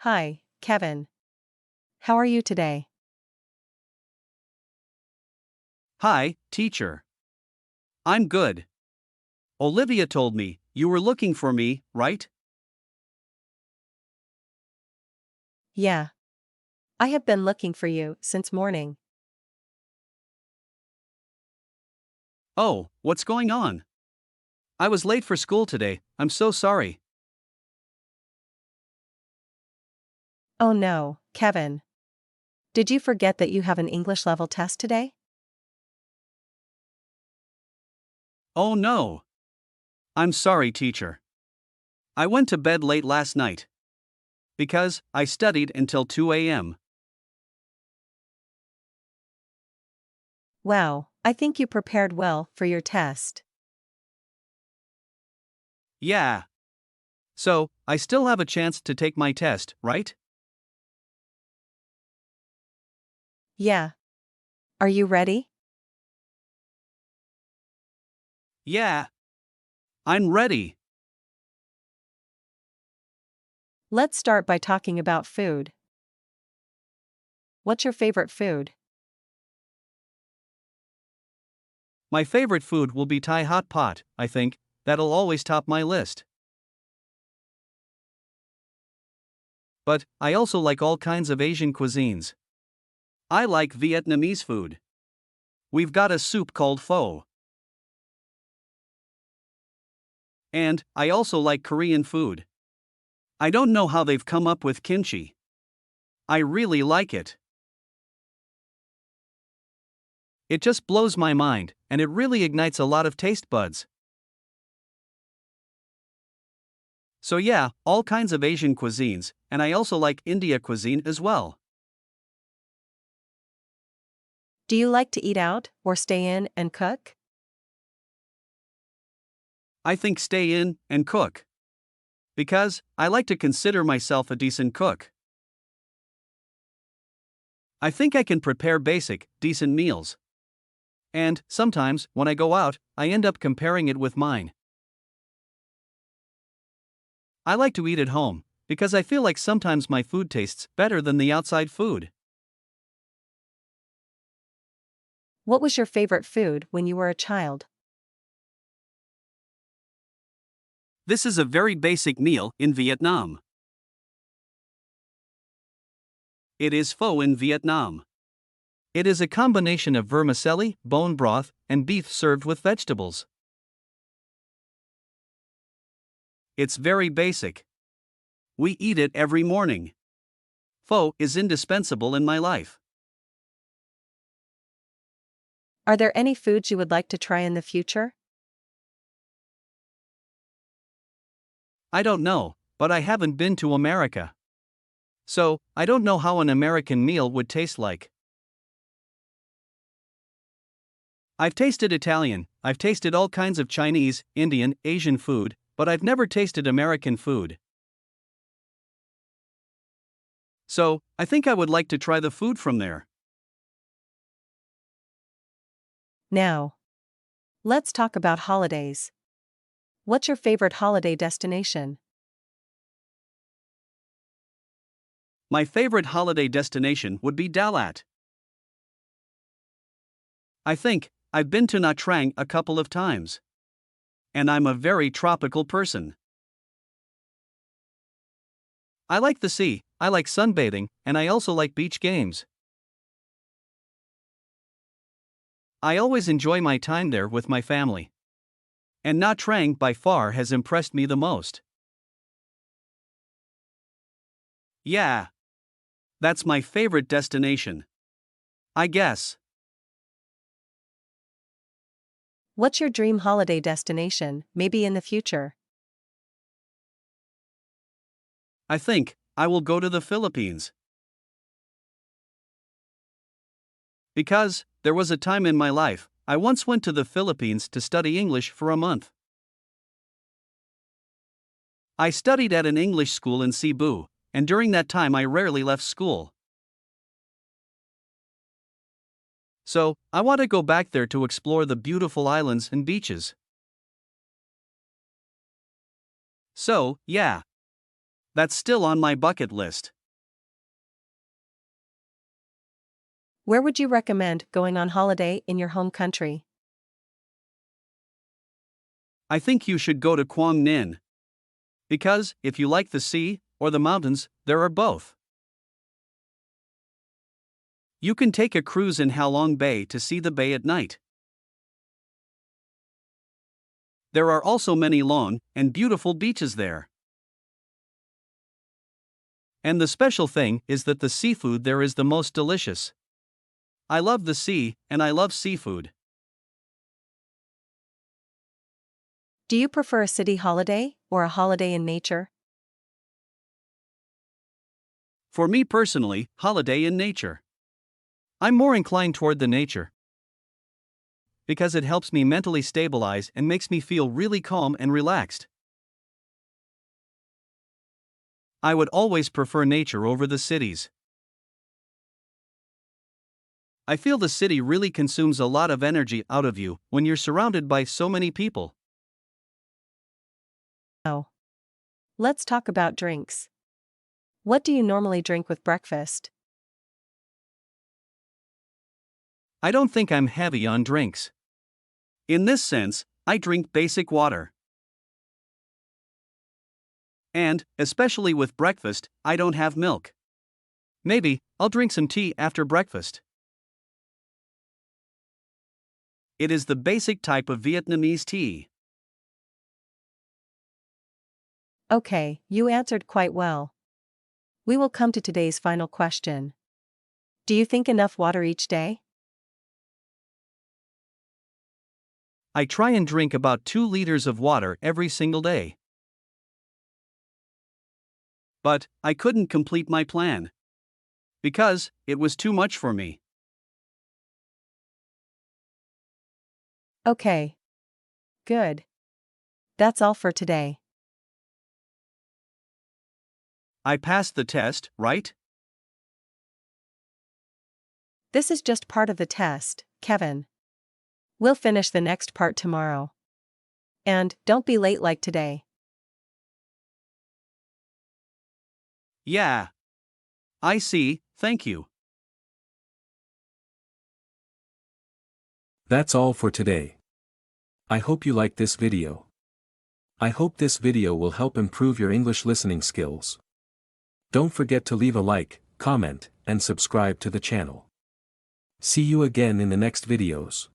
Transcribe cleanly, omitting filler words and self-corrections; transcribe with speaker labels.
Speaker 1: Hi, Kevin. How are you today?
Speaker 2: Hi, teacher. I'm good. Olivia told me you were looking for me, right?
Speaker 1: Yeah. I have been looking for you since morning.
Speaker 2: Oh, what's going on? I was late for school today, I'm so sorry.
Speaker 1: Oh no, Kevin. Did you forget that you have an English level test today?
Speaker 2: Oh no. I'm sorry, teacher. I went to bed late last night. Because I studied until 2 a.m.
Speaker 1: Wow, I think you prepared well for your test.
Speaker 2: Yeah. So, I still have a chance to take my test, right?
Speaker 1: Yeah. Are you ready?
Speaker 2: Yeah. I'm ready.
Speaker 1: Let's start by talking about food. What's your favorite food?
Speaker 2: My favorite food will be Thai hot pot, I think. That'll always top my list. But, I also like all kinds of Asian cuisines. I like Vietnamese food. We've got a soup called pho. And, I also like Korean food. I don't know how they've come up with kimchi. I really like it. It just blows my mind, and it really ignites a lot of taste buds. So, yeah, all kinds of Asian cuisines, and I also like India cuisine as well.
Speaker 1: Do you like to eat out or stay in and cook?
Speaker 2: I think stay in and cook. Because, I like to consider myself a decent cook. I think I can prepare basic, decent meals. And, sometimes, when I go out, I end up comparing it with mine. I like to eat at home, because I feel like sometimes my food tastes better than the outside food.
Speaker 1: What was your favorite food when you were a child?
Speaker 2: This is a very basic meal in Vietnam. It is pho in Vietnam. It is a combination of vermicelli, bone broth, and beef served with vegetables. It's very basic. We eat it every morning. Pho is indispensable in my life.
Speaker 1: Are there any foods you would like to try in the future?
Speaker 2: I don't know, but I haven't been to America. So, I don't know how an American meal would taste like. I've tasted Italian, I've tasted all kinds of Chinese, Indian, Asian food, but I've never tasted American food. So, I think I would like to try the food from there.
Speaker 1: Now, let's talk about holidays. What's your favorite holiday destination?
Speaker 2: My favorite holiday destination would be Dalat. I think I've been to Nha Trang a couple of times. And I'm a very tropical person. I like the sea, I like sunbathing, and I also like beach games. I always enjoy my time there with my family. And Nha Trang by far has impressed me the most. Yeah. That's my favorite destination. I guess.
Speaker 1: What's your dream holiday destination, maybe in the future?
Speaker 2: I think I will go to the Philippines. Because there was a time in my life I once went to the Philippines to study English for a month. I studied at an English school in Cebu, and during that time I rarely left school. So, I want to go back there to explore the beautiful islands and beaches. So, yeah. That's still on my bucket list.
Speaker 1: Where would you recommend going on holiday in your home country?
Speaker 2: I think you should go to Quang Ninh. Because, if you like the sea, or the mountains, there are both. You can take a cruise in Halong Bay to see the bay at night. There are also many long and beautiful beaches there. And the special thing is that the seafood there is the most delicious. I love the sea, and I love seafood.
Speaker 1: Do you prefer a city holiday or a holiday in nature?
Speaker 2: For me personally, holiday in nature. I'm more inclined toward the nature. Because it helps me mentally stabilize and makes me feel really calm and relaxed. I would always prefer nature over the cities. I feel the city really consumes a lot of energy out of you when you're surrounded by so many people.
Speaker 1: Oh. Let's talk about drinks. What do you normally drink with breakfast?
Speaker 2: I don't think I'm heavy on drinks. In this sense, I drink basic water. And, especially with breakfast, I don't have milk. Maybe, I'll drink some tea after breakfast. It is the basic type of Vietnamese tea.
Speaker 1: Okay, you answered quite well. We will come to today's final question. Do you think enough water each day?
Speaker 2: I try and drink about 2 liters of water every single day. But, I couldn't complete my plan. Because, it was too much for me.
Speaker 1: Okay. Good. That's all for today.
Speaker 2: I passed the test, right?
Speaker 1: This is just part of the test, Kevin. We'll finish the next part tomorrow. And don't be late like today.
Speaker 2: Yeah. I see, thank you.
Speaker 3: That's all for today. I hope you liked this video. I hope this video will help improve your English listening skills. Don't forget to leave a like, comment, and subscribe to the channel. See you again in the next videos.